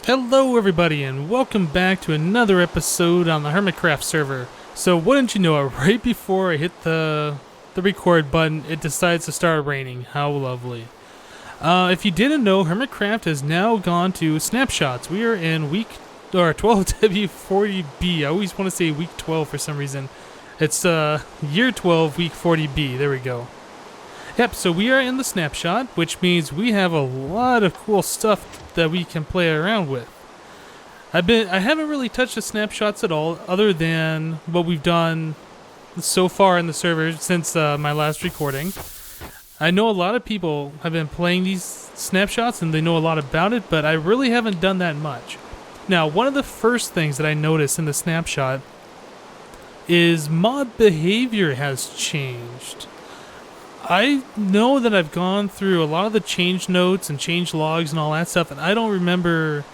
Hello everybody and welcome back to another episode on the HermitCraft server. So wouldn't you know it, right before I hit the record button, it decides to start raining. How lovely. If you didn't know, HermitCraft has now gone to Snapshots. We are in week 12W40B. I always want to say week 12 for some reason. It's year 12, week 40B. There we go. Yep, so we are in the Snapshot, which means we have a lot of cool stuff that we can play around with. I haven't really touched the snapshots at all, other than what we've done so far in the server since my last recording. I know a lot of people have been playing these snapshots and they know a lot about it, but I really haven't done that much. Now, one of the first things that I noticed in the snapshot is mob behavior has changed. I know that I've gone through a lot of the change notes and change logs and all that stuff, and I don't remember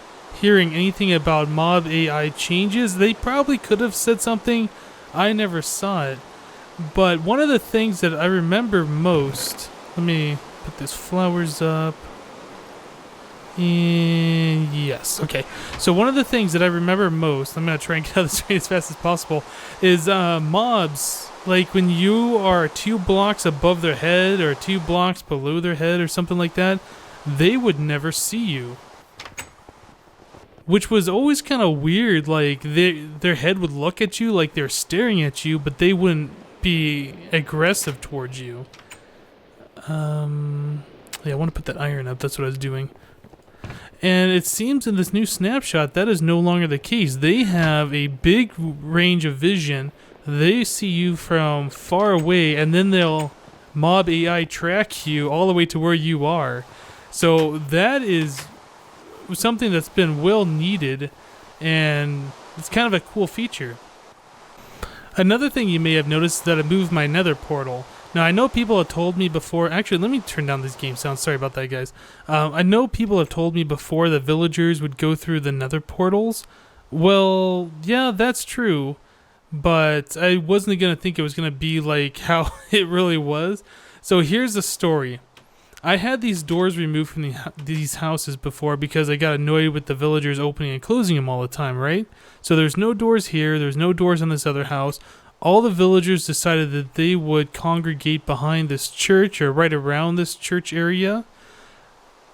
hearing anything about mob AI changes. They probably could have said something. I never saw it. But one of the things that I remember most... Let me put these flowers up. And yes, okay. So one of the things that I remember most, I'm going to try and get out of this rain as fast as possible, is mobs. Like when you are 2 blocks above their head or 2 blocks below their head or something like that, they would never see you. Which was always kind of weird. Like their head would look at you like they're staring at you, but they wouldn't be aggressive towards you. Yeah, I want to put that iron up. That's what I was doing. And it seems in this new snapshot that is no longer the case. They have a big range of vision. They see you from far away, and then they'll mob AI track you all the way to where you are. So that is something that's been well needed, and it's kind of a cool feature. Another thing you may have noticed is that I moved my Nether portal. Now, I know people have told me before... Actually, let me turn down this game sound. Sorry about that, guys. I know people have told me before that villagers would go through the Nether portals. Well, yeah, that's true. But I wasn't going to think it was going to be like how it really was. So here's the story. I had these doors removed from these houses before because I got annoyed with the villagers opening and closing them all the time, right? So there's no doors here. There's no doors on this other house. All the villagers decided that they would congregate behind this church or right around this church area.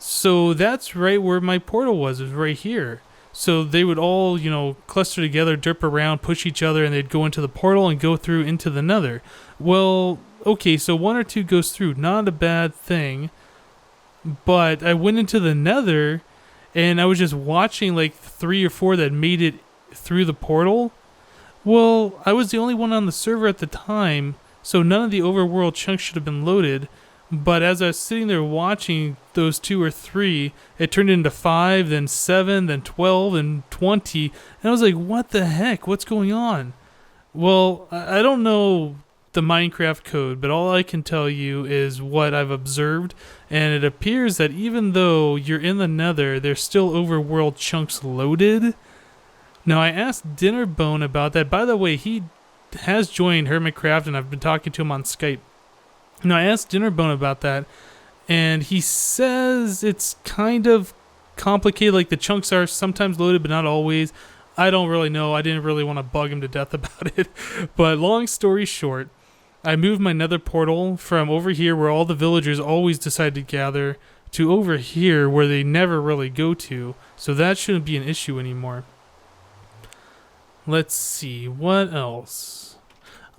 So that's right where my portal was right here. So they would all, cluster together, derp around, push each other, and they'd go into the portal and go through into the Nether. Well, okay, so 1 or 2 goes through. Not a bad thing. But I went into the Nether, and I was just watching like 3 or 4 that made it through the portal. Well, I was the only one on the server at the time, so none of the overworld chunks should have been loaded. But as I was sitting there watching those 2 or 3, it turned into 5, then 7, then 12, and 20. And I was like, what the heck? What's going on? Well, I don't know the Minecraft code, but all I can tell you is what I've observed. And it appears that even though you're in the Nether, there's still overworld chunks loaded. Now, I asked Dinnerbone about that. By the way, he has joined HermitCraft, and I've been talking to him on Skype. Now, I asked Dinnerbone about that, and he says it's kind of complicated. Like, the chunks are sometimes loaded, but not always. I don't really know. I didn't really want to bug him to death about it. But long story short, I moved my Nether portal from over here where all the villagers always decide to gather to over here where they never really go to. So that shouldn't be an issue anymore. Let's see. What else?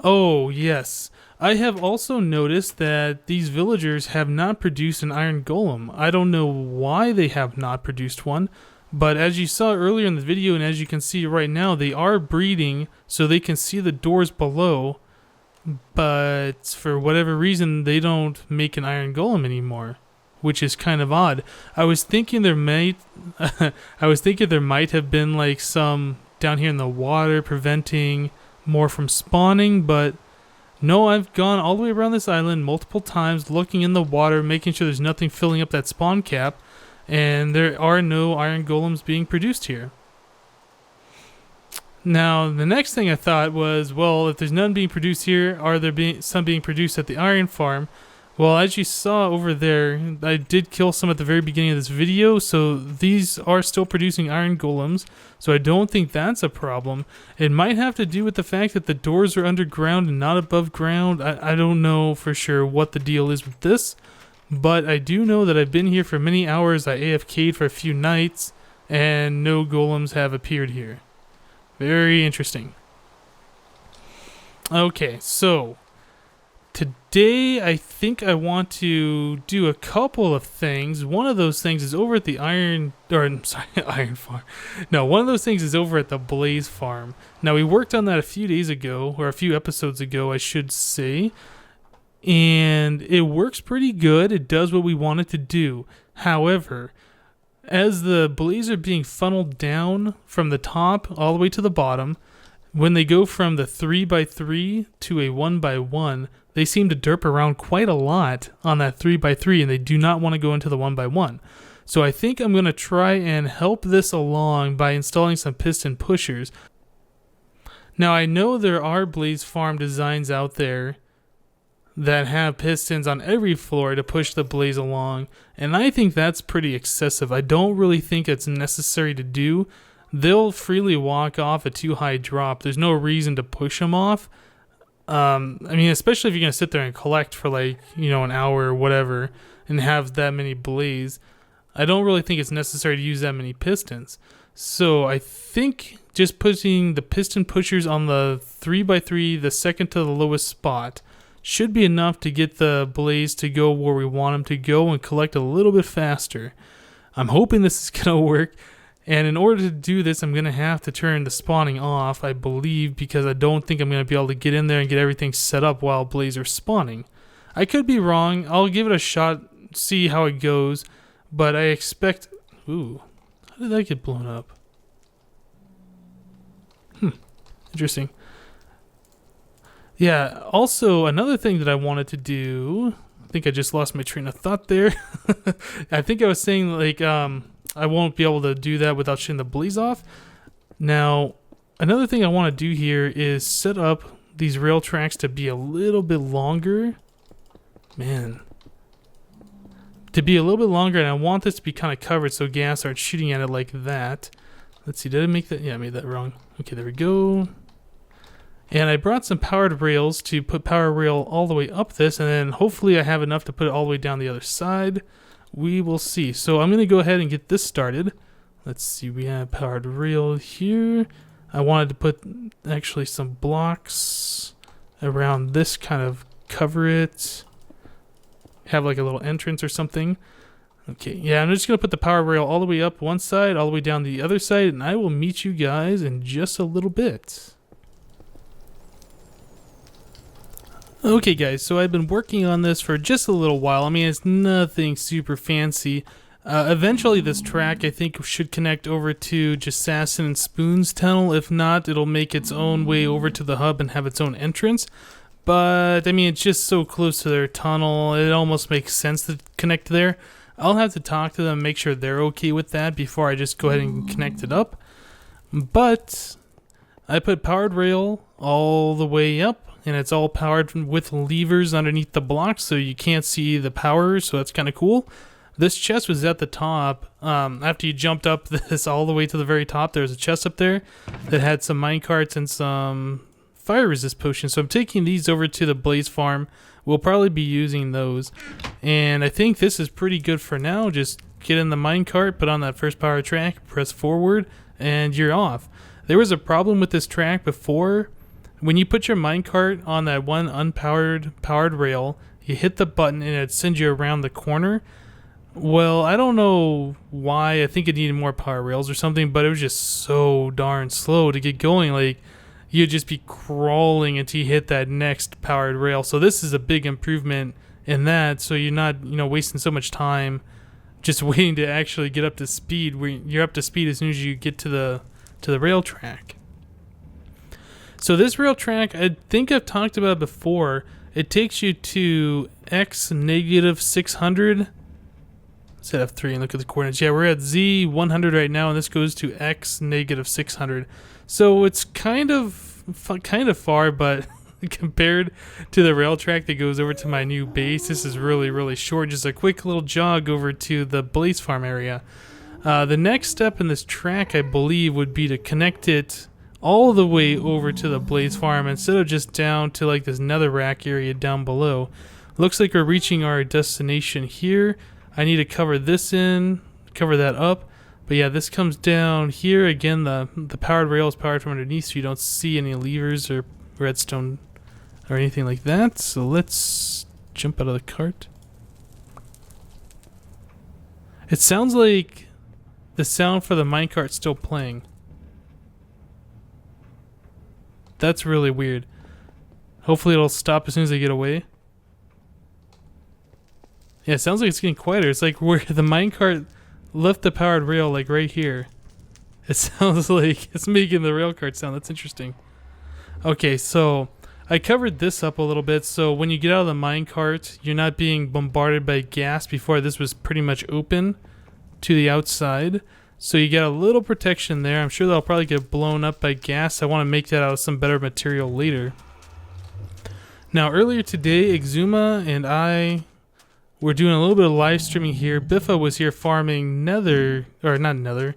Oh, yes. I have also noticed that these villagers have not produced an iron golem. I don't know why they have not produced one, but as you saw earlier in the video and as you can see right now, they are breeding so they can see the doors below, but for whatever reason, they don't make an iron golem anymore, which is kind of odd. I was thinking there might have been like some down here in the water preventing more from spawning, but no, I've gone all the way around this island multiple times, looking in the water, making sure there's nothing filling up that spawn cap, and there are no iron golems being produced here. Now, the next thing I thought was, well, if there's none being produced here, are there some being produced at the iron farm? Well, as you saw over there, I did kill some at the very beginning of this video, so these are still producing iron golems, so I don't think that's a problem. It might have to do with the fact that the doors are underground and not above ground. I don't know for sure what the deal is with this, but I do know that I've been here for many hours. I AFK'd for a few nights, and no golems have appeared here. Very interesting. Okay, so today, I think I want to do a couple of things. One of those things is over at the iron farm. No, one of those things is over at the blaze farm. Now, we worked on that a few days ago, or a few episodes ago, I should say. And it works pretty good. It does what we want it to do. However, as the blaze are being funneled down from the top all the way to the bottom, when they go from the 3x3 to a 1x1, they seem to derp around quite a lot on that 3x3, and they do not want to go into the 1x1. So I think I'm going to try and help this along by installing some piston pushers. Now, I know there are blaze farm designs out there that have pistons on every floor to push the blaze along, and I think that's pretty excessive. I don't really think it's necessary to do. They'll freely walk off a too high drop. There's no reason to push them off. I mean, especially if you're going to sit there and collect for like, an hour or whatever and have that many blaze. I don't really think it's necessary to use that many pistons. So I think just putting the piston pushers on the 3x3, the second to the lowest spot, should be enough to get the blaze to go where we want them to go and collect a little bit faster. I'm hoping this is going to work. And in order to do this, I'm going to have to turn the spawning off, I believe, because I don't think I'm going to be able to get in there and get everything set up while blaze are spawning. I could be wrong. I'll give it a shot, see how it goes. But I expect... Ooh, how did that get blown up? Interesting. Yeah, also, another thing that I wanted to do... I think I just lost my train of thought there. I think I was saying, like... I won't be able to do that without shutting the blaze off. Now, another thing I want to do here is set up these rail tracks to be a little bit longer. Man. To be a little bit longer, and I want this to be kind of covered so gas starts shooting at it like that. Let's see, did I make that? Yeah, I made that wrong. Okay, there we go. And I brought some powered rails to put power rail all the way up this, and then hopefully I have enough to put it all the way down the other side. We will see. So I'm going to go ahead and get this started. Let's see, we have powered rail here. I wanted to put actually some blocks around this, kind of cover it. Have like a little entrance or something. Okay, yeah, I'm just going to put the power rail all the way up one side, all the way down the other side, and I will meet you guys in just a little bit. Okay guys, so I've been working on this for just a little while. I mean, it's nothing super fancy. Eventually this track, I think, should connect over to Jasassin and Spoon's tunnel. If not, it'll make its own way over to the hub and have its own entrance. But, I mean, it's just so close to their tunnel, it almost makes sense to connect there. I'll have to talk to them, make sure they're okay with that before I just go ahead and connect it up. But I put powered rail all the way up. And it's all powered with levers underneath the blocks, so you can't see the power, so that's kind of cool. This chest was at the top. After you jumped up this all the way to the very top, there was a chest up there that had some minecarts and some fire resist potions. So I'm taking these over to the blaze farm. We'll probably be using those. And I think this is pretty good for now. Just get in the minecart, put on that first power track, press forward, and you're off. There was a problem with this track before. When you put your minecart on that one powered rail, you hit the button and it sends you around the corner. Well, I don't know why. I think it needed more power rails or something, but it was just so darn slow to get going. Like, you'd just be crawling until you hit that next powered rail. So this is a big improvement in that, so you're not, wasting so much time just waiting to actually get up to speed. You're up to speed as soon as you get to the rail track. So this rail track, I think I've talked about it before. It takes you to x negative 600. Set F3 and look at the coordinates. Yeah, we're at Z 100 right now, and this goes to x negative 600. So it's kind of far, but compared to the rail track that goes over to my new base, this is really, really short. Just a quick little jog over to the blaze farm area. The next step in this track, I believe, would be to connect it all the way over to the blaze farm instead of just down to like this netherrack area down below. Looks like we're reaching our destination here. I need to cover this in, cover that up. But yeah, this comes down here. Again, the powered rail is powered from underneath, so you don't see any levers or redstone or anything like that. So let's jump out of the cart. It sounds like the sound for the minecart's still playing. That's really weird. Hopefully it'll stop as soon as I get away. Yeah, it sounds like it's getting quieter. It's like where the minecart left the powered rail, like right here. It sounds like it's making the rail cart sound. That's interesting. Okay, so I covered this up a little bit. So when you get out of the minecart, you're not being bombarded by gas. Before, this was pretty much open to the outside. So you get a little protection there. I'm sure that'll probably get blown up by gas. I want to make that out of some better material later. Now, earlier today, Exuma and I were doing a little bit of live streaming here. Biffa was here farming nether, or not nether,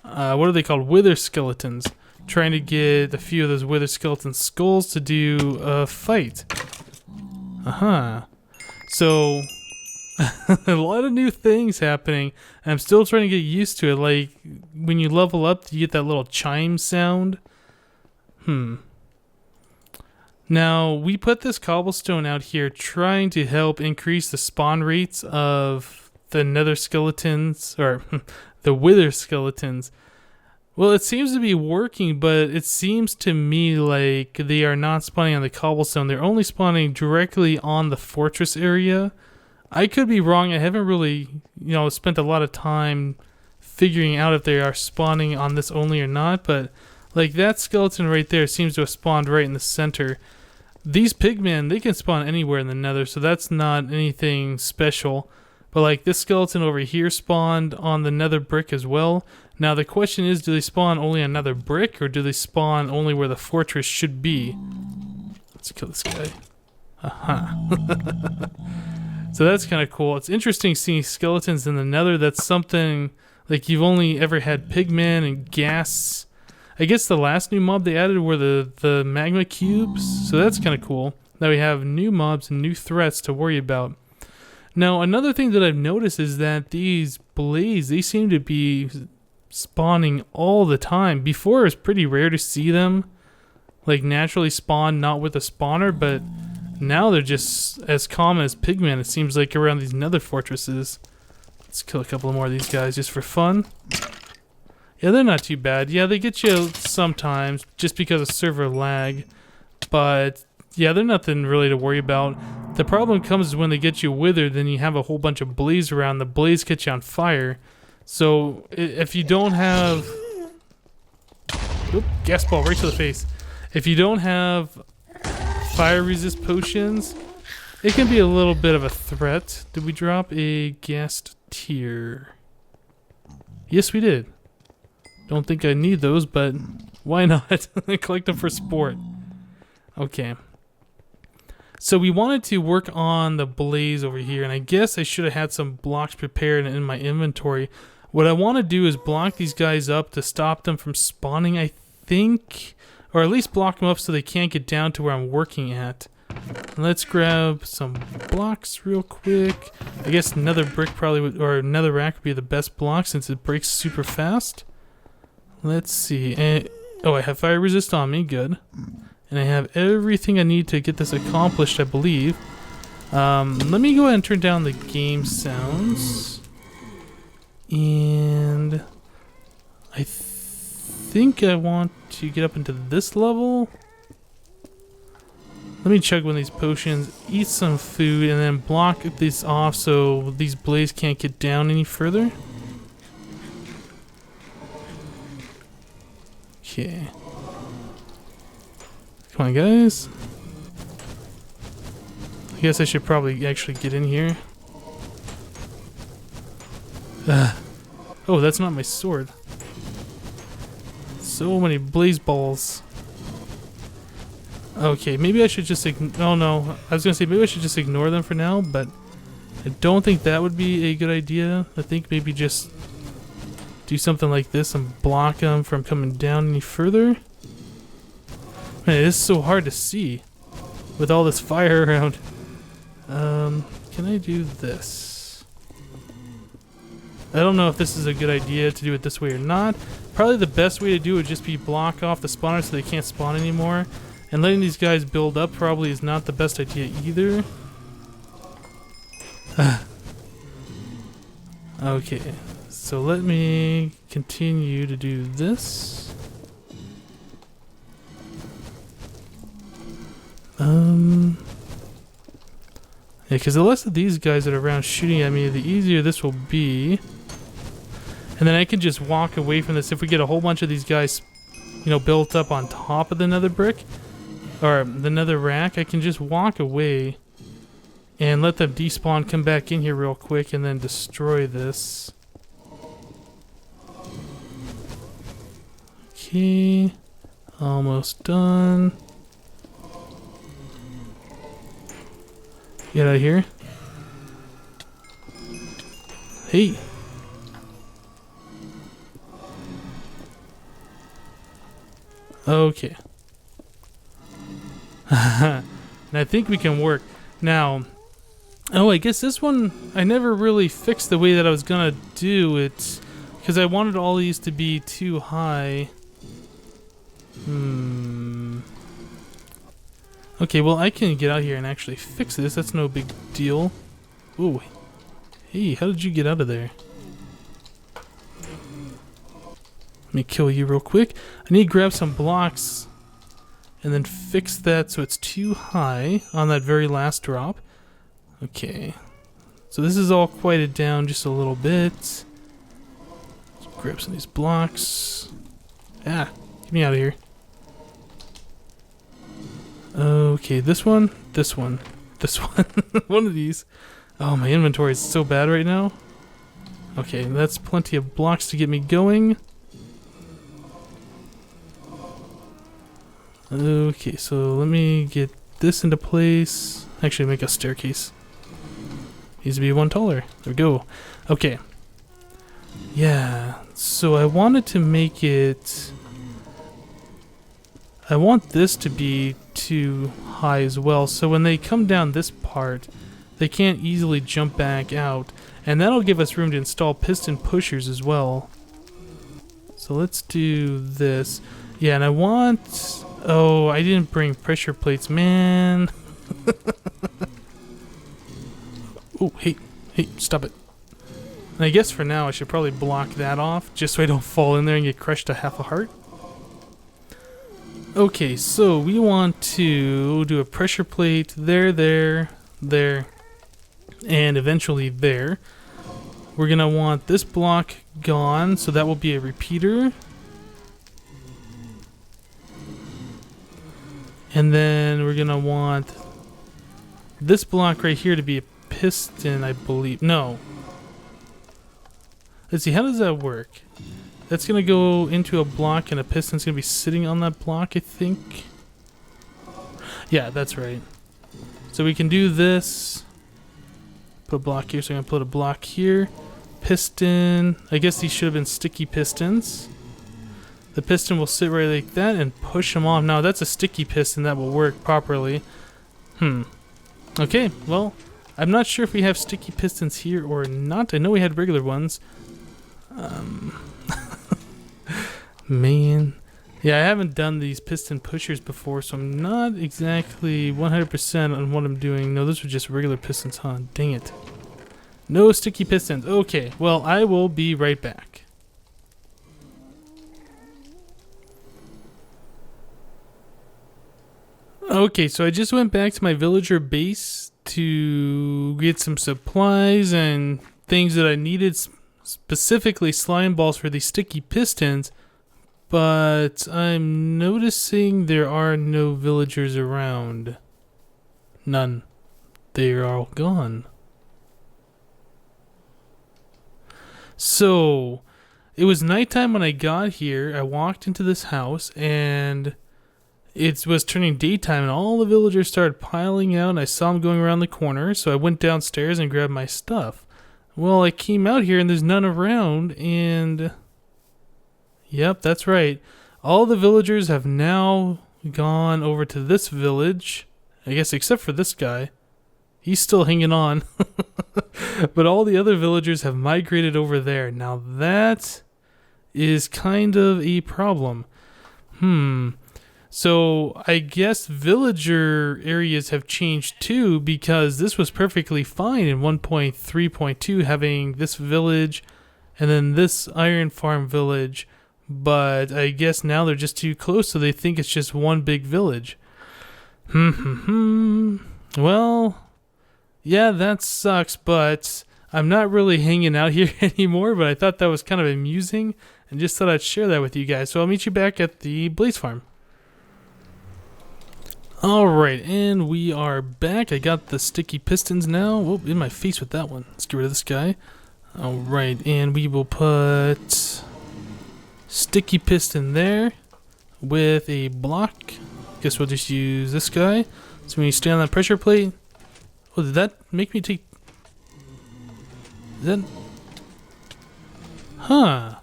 what are they called? Wither skeletons. Trying to get a few of those wither skeleton skulls to do a fight. So, a lot of new things happening. And I'm still trying to get used to it. Like, when you level up, you get that little chime sound. Now, we put this cobblestone out here trying to help increase the spawn rates of the nether skeletons, or the wither skeletons. Well, it seems to be working, but it seems to me like they are not spawning on the cobblestone. They're only spawning directly on the fortress area. I could be wrong. I haven't really, spent a lot of time figuring out if they are spawning on this only or not, but like that skeleton right there seems to have spawned right in the center. These pigmen, they can spawn anywhere in the nether, so that's not anything special. But like this skeleton over here spawned on the nether brick as well. Now the question is, do they spawn only on nether brick, or do they spawn only where the fortress should be? Let's kill this guy. So that's kind of cool. It's interesting seeing skeletons in the nether. That's something like you've only ever had pigmen and gas. I guess the last new mob they added were the magma cubes, so that's kind of cool. Now we have new mobs and new threats to worry about. Now another thing that I've noticed is that these blaze, they seem to be spawning all the time. Before it was pretty rare to see them like naturally spawn, not with a spawner, but now they're just as common as pigmen, it seems like, around these nether fortresses. Let's kill a couple more of these guys just for fun. Yeah, they're not too bad. Yeah, they get you sometimes just because of server lag. But yeah, they're nothing really to worry about. The problem comes when they get you withered, then you have a whole bunch of blaze around. The blaze catch you on fire. So if you don't have... Oop, gas ball right to the face. If you don't have fire resist potions, it can be a little bit of a threat. Did we drop a ghast tier? Yes, we did. Don't think I need those, but why not? Collect them for sport. Okay. So we wanted to work on the blaze over here, and I guess I should have had some blocks prepared in my inventory. What I want to do is block these guys up to stop them from spawning, I think. Or at least block them up so they can't get down to where I'm working at. Let's grab some blocks real quick. I guess nether brick probably would, or nether rack would be the best block since it breaks super fast. Let's see. Oh, I have fire resist on me. Good. And I have everything I need to get this accomplished, I believe. Let me go ahead and turn down the game sounds. And I think I want to get up into this level. Let me chug one of these potions, eat some food, and then block this off so these blaze can't get down any further. Okay. Come on, guys. I guess I should probably actually get in here. Oh, that's not my sword. So many blaze balls. Okay, maybe I should just oh no, I was gonna say maybe I should just ignore them for now, but I don't think that would be a good idea. I think maybe just do something like this and block them from coming down any further. Man, it is so hard to see with all this fire around. Can I do this? I don't know if this is a good idea to do it this way or not. Probably the best way to do it would just be block off the spawners so they can't spawn anymore. And letting these guys build up probably is not the best idea either. Okay, so let me continue to do this. Yeah, because the less of these guys that are around shooting at me, the easier this will be. And then I can just walk away from this. If we get a whole bunch of these guys, you know, built up on top of the nether brick, or the nether rack, I can just walk away and let them despawn, come back in here real quick, and then destroy this. Okay, almost done. Get out of here. Hey. Okay. And I think we can work. Now, oh, I guess this one, I never really fixed the way that I was gonna do it, because I wanted all these to be too high. Okay, well, I can get out here and actually fix this. That's no big deal. Ooh. Hey, how did you get out of there? Let me kill you real quick. I need to grab some blocks and then fix that so it's too high on that very last drop. Okay. So this is all quieted down just a little bit. Let's grab some of these blocks. Ah, get me out of here. Okay, this one, this one, this one. One of these. Oh, my inventory is so bad right now. Okay, that's plenty of blocks to get me going. Okay, so let me get this into place. Actually, make a staircase. Needs to be one taller. There we go. Okay. Yeah, so I wanted to make it... I want this to be too high as well, so when they come down this part, they can't easily jump back out. And that'll give us room to install piston pushers as well. So let's do this. Yeah, and I want... Oh, I didn't bring pressure plates, man. Oh, hey, stop it. And I guess for now I should probably block that off, just so I don't fall in there and get crushed to half a heart. Okay, so we want to do a pressure plate there, there, and eventually there. We're gonna want this block gone, so that will be a repeater. And then we're gonna want this block right here to be a piston, I believe. No. Let's see, how does that work? That's gonna go into a block and a piston's gonna be sitting on that block, I think. Yeah, that's right. So we can do this. Put a block here, so I'm gonna put a block here. Piston. I guess these should have been sticky pistons. The piston will sit right like that and push them off. Now that's a sticky piston that will work properly. Okay, well, I'm not sure if we have sticky pistons here or not. I know we had regular ones. Man. Yeah, I haven't done these piston pushers before, so I'm not exactly 100% on what I'm doing. No, those were just regular pistons, huh? Dang it. No sticky pistons. Okay, well, I will be right back. Okay, so I just went back to my villager base to get some supplies and things that I needed, specifically slime balls for these sticky pistons, but I'm noticing there are no villagers around. None. They're all gone. So, it was nighttime when I got here. I walked into this house and it was turning daytime and all the villagers started piling out and I saw them going around the corner, so I went downstairs and grabbed my stuff. Well, I came out here and there's none around, and yep, that's right. All the villagers have now gone over to this village, I guess except for this guy. He's still hanging on. But all the other villagers have migrated over there. Now that is kind of a problem. So I guess villager areas have changed too, because this was perfectly fine in 1.3.2 having this village and then this iron farm village, but I guess now they're just too close, so they think it's just one big village. Well, yeah, that sucks, but I'm not really hanging out here anymore, but I thought that was kind of amusing and just thought I'd share that with you guys. So I'll meet you back at the Blaze Farm. Alright, and we are back. I got the sticky pistons now. Whoop, in my face with that one. Let's get rid of this guy. Alright, and we will put sticky piston there with a block. Guess we'll just use this guy. So when you stand on that pressure plate... Oh, did that make me take... Is that... Huh.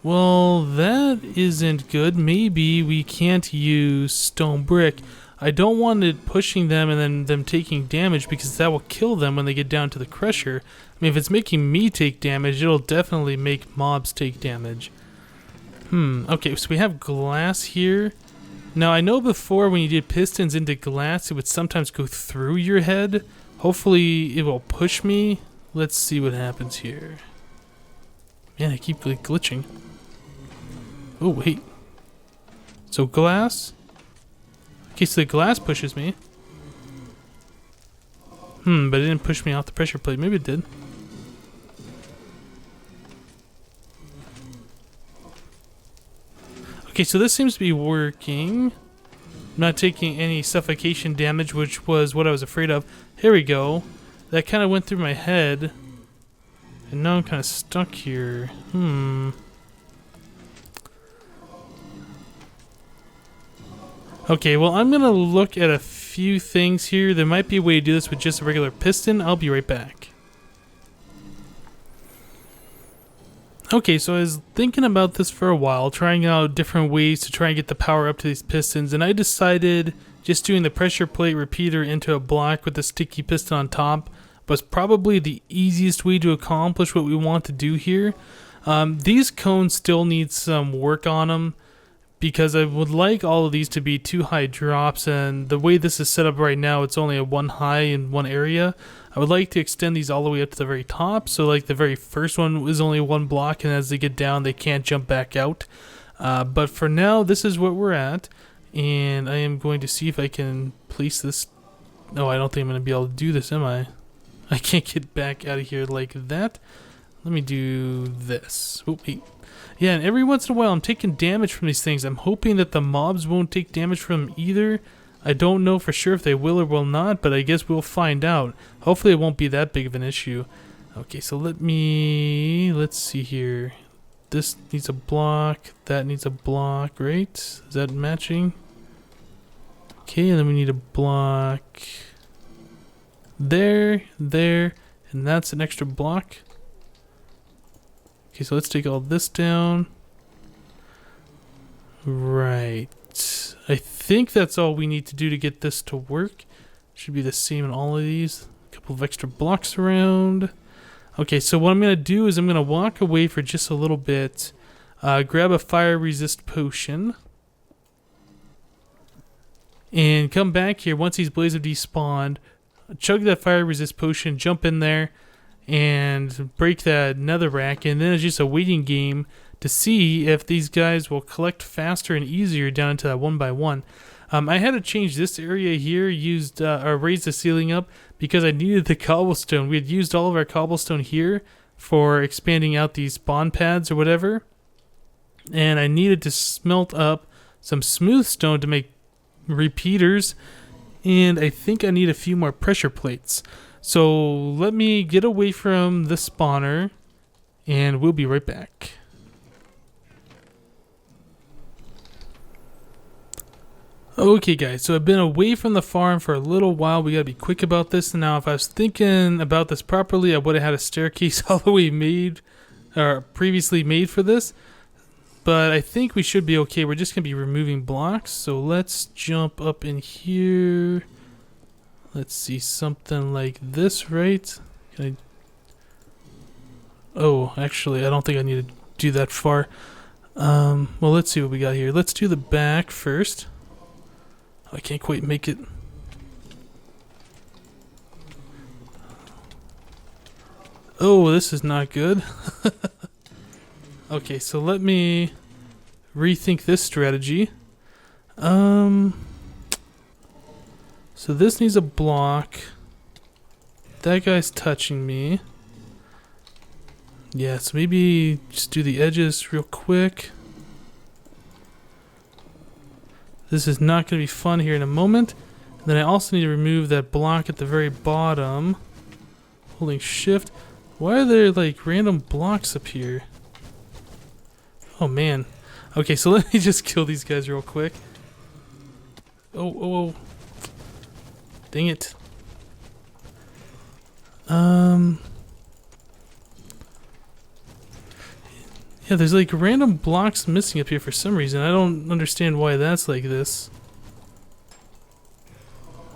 Well, that isn't good. Maybe we can't use stone brick. I don't want it pushing them and then them taking damage, because that will kill them when they get down to the crusher. I mean, if it's making me take damage, it'll definitely make mobs take damage. Okay, so we have glass here. Now, I know before when you did pistons into glass, it would sometimes go through your head. Hopefully, it will push me. Let's see what happens here. Man, I keep like glitching. Oh, wait. So glass? Okay, so the glass pushes me. But it didn't push me off the pressure plate. Maybe it did. Okay, so this seems to be working. I'm not taking any suffocation damage, which was what I was afraid of. Here we go. That kind of went through my head. And now I'm kind of stuck here. Okay, well, I'm going to look at a few things here. There might be a way to do this with just a regular piston. I'll be right back. Okay, so I was thinking about this for a while, trying out different ways to try and get the power up to these pistons, and I decided just doing the pressure plate repeater into a block with a sticky piston on top was probably the easiest way to accomplish what we want to do here. These cones still need some work on them, because I would like all of these to be 2 high drops, and the way this is set up right now, it's only a 1 high in one area. I would like to extend these all the way up to the very top, so like the very first one is only 1 block, and as they get down, they can't jump back out. But for now, this is what we're at, and I am going to see if I can place this. No, I don't think I'm going to be able to do this, am I? I can't get back out of here like that. Let me do this. Oh, wait. Yeah, and every once in a while I'm taking damage from these things. I'm hoping that the mobs won't take damage from them either. I don't know for sure if they will or will not, but I guess we'll find out. Hopefully it won't be that big of an issue. Okay, so let's see here. This needs a block, that needs a block, right? Is that matching? Okay, and then we need a block there, and that's an extra block. Okay, so let's take all this down. Right. I think that's all we need to do to get this to work. Should be the same in all of these. A couple of extra blocks around. Okay, so what I'm going to do is I'm going to walk away for just a little bit. Grab a fire resist potion. And come back here once these blazes have despawned. Chug that fire resist potion, jump in there, and break that nether rack, and then it's just a waiting game to see if these guys will collect faster and easier down into that 1x1. I had to change this area here, raise the ceiling up because I needed the cobblestone. We had used all of our cobblestone here for expanding out these spawn pads or whatever, and I needed to smelt up some smooth stone to make repeaters, and I think I need a few more pressure plates. So let me get away from the spawner, and we'll be right back. Okay guys, so I've been away from the farm for a little while. We gotta be quick about this. Now if I was thinking about this properly, I would have had a staircase all the way made, or previously made for this. But I think we should be okay. We're just gonna be removing blocks. So let's jump up in here. Let's see, something like this, right? Can Oh, actually, I don't think I need to do that far. Well, let's see what we got here. Let's do the back first. I can't quite make it. Oh, this is not good. Okay, so let me rethink this strategy. So this needs a block. That guy's touching me. Yeah, so maybe just do the edges real quick. This is not going to be fun here in a moment. And then I also need to remove that block at the very bottom. Holding shift. Why are there like random blocks up here? Oh man. Okay, so let me just kill these guys real quick. Oh. Dang it. Yeah, there's like random blocks missing up here for some reason. I don't understand why that's like this.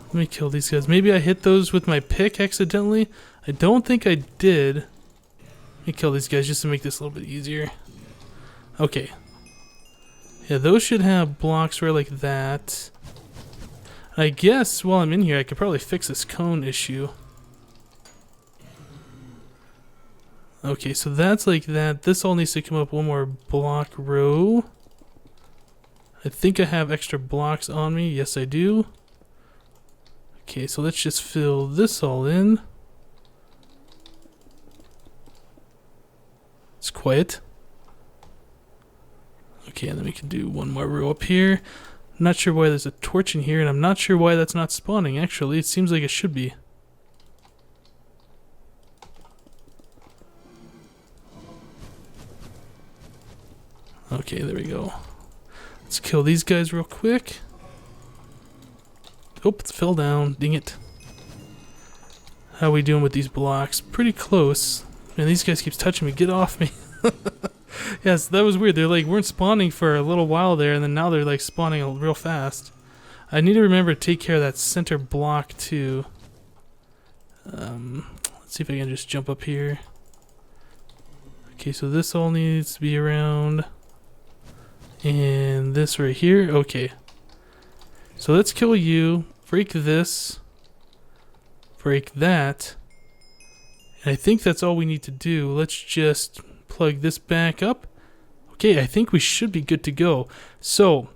Let me kill these guys. Maybe I hit those with my pick accidentally. I don't think I did. Let me kill these guys just to make this a little bit easier. Okay. Yeah, those should have blocks right like that. I guess while I'm in here, I could probably fix this cone issue. Okay, so that's like that. This all needs to come up one more block row. I think I have extra blocks on me. Yes, I do. Okay, so let's just fill this all in. It's quiet. Okay, and then we can do one more row up here. I'm not sure why there's a torch in here, and I'm not sure why that's not spawning, actually. It seems like it should be. Okay, there we go. Let's kill these guys real quick. Oh, it fell down. Dang it. How are we doing with these blocks? Pretty close. Man, these guys keeps touching me. Get off me. Yes, that was weird. They like weren't spawning for a little while there, and then now they're like spawning real fast. I need to remember to take care of that center block too. Let's see if I can just jump up here. Okay, so this all needs to be around. And this right here. Okay. So let's kill you. Break this. Break that. And I think that's all we need to do. Let's just plug this back up. Okay, I think we should be good to go. So,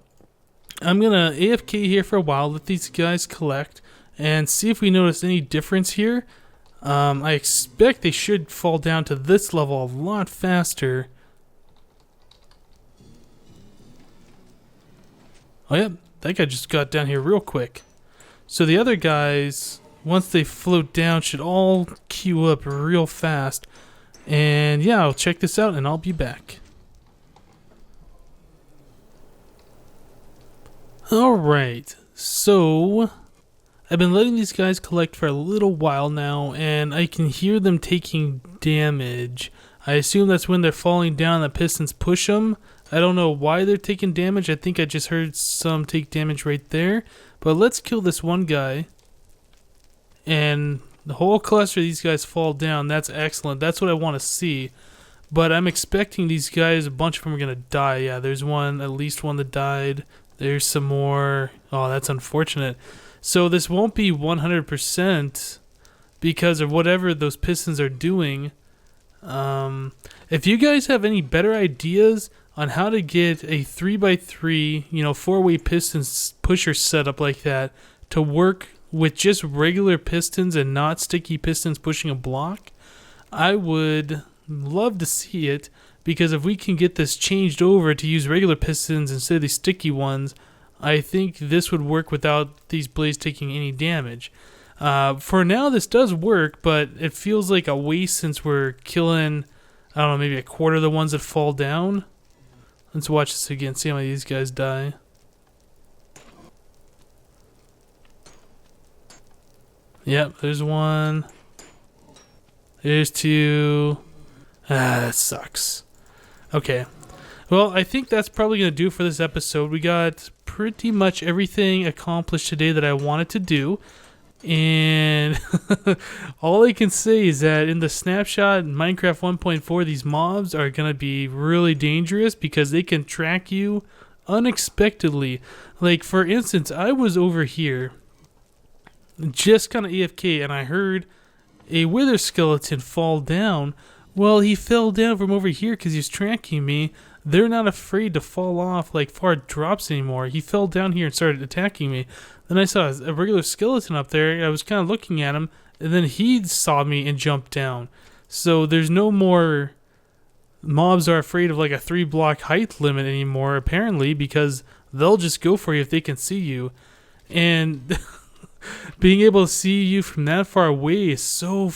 I'm gonna AFK here for a while, let these guys collect, and see if we notice any difference here. I expect they should fall down to this level a lot faster. Oh yeah, that guy just got down here real quick. So the other guys, once they float down, should all queue up real fast. And yeah, I'll check this out and I'll be back. Alright, so I've been letting these guys collect for a little while now, and I can hear them taking damage. I assume that's when they're falling down, the pistons push them. I don't know why they're taking damage. I think I just heard some take damage right there. But let's kill this one guy. And the whole cluster of these guys fall down. That's excellent. That's what I want to see. But I'm expecting these guys, a bunch of them are going to die. Yeah, there's one, at least one that died. There's some more. Oh, that's unfortunate. So this won't be 100% because of whatever those pistons are doing. If you guys have any better ideas on how to get a 3x3, four-way pistons pusher setup like that to work with just regular pistons and not sticky pistons pushing a block, I would love to see it, because if we can get this changed over to use regular pistons instead of these sticky ones, I think this would work without these blades taking any damage. For now, this does work, but it feels like a waste since we're killing, I don't know, maybe a quarter of the ones that fall down. Let's watch this again, see how many of these guys die. Yep, there's one. There's two. Ah, that sucks. Okay. Well, I think that's probably going to do for this episode. We got pretty much everything accomplished today that I wanted to do. And all I can say is that in the Snapshot in Minecraft 1.4, these mobs are going to be really dangerous because they can track you unexpectedly. Like, for instance, I was over here just kind of AFK and I heard a wither skeleton fall down. Well, he fell down from over here because he's tracking me. They're not afraid to fall off like far drops anymore. He fell down here and started attacking me. Then I saw a regular skeleton up there. I was kind of looking at him, and then he saw me and jumped down. So there's no more mobs are afraid of like a 3-block height limit anymore, apparently, because they'll just go for you if they can see you. And being able to see you from that far away is so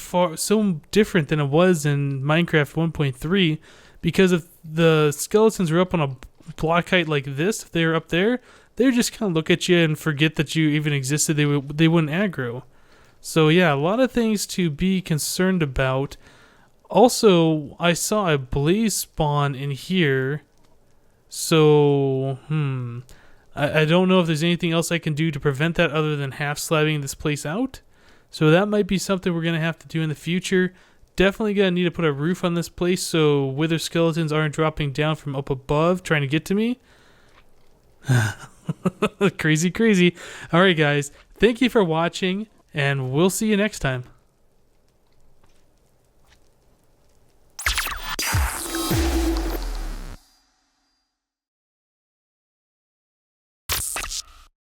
different than it was in Minecraft 1.3, because if the skeletons were up on a block height like this, if they were up there, they would just kind of look at you and forget that you even existed. They wouldn't aggro. So yeah, a lot of things to be concerned about. Also, I saw a blaze spawn in here. So, I don't know if there's anything else I can do to prevent that other than half-slabbing this place out. So that might be something we're going to have to do in the future. Definitely going to need to put a roof on this place so wither skeletons aren't dropping down from up above trying to get to me. Crazy. Alright guys, thank you for watching, and we'll see you next time.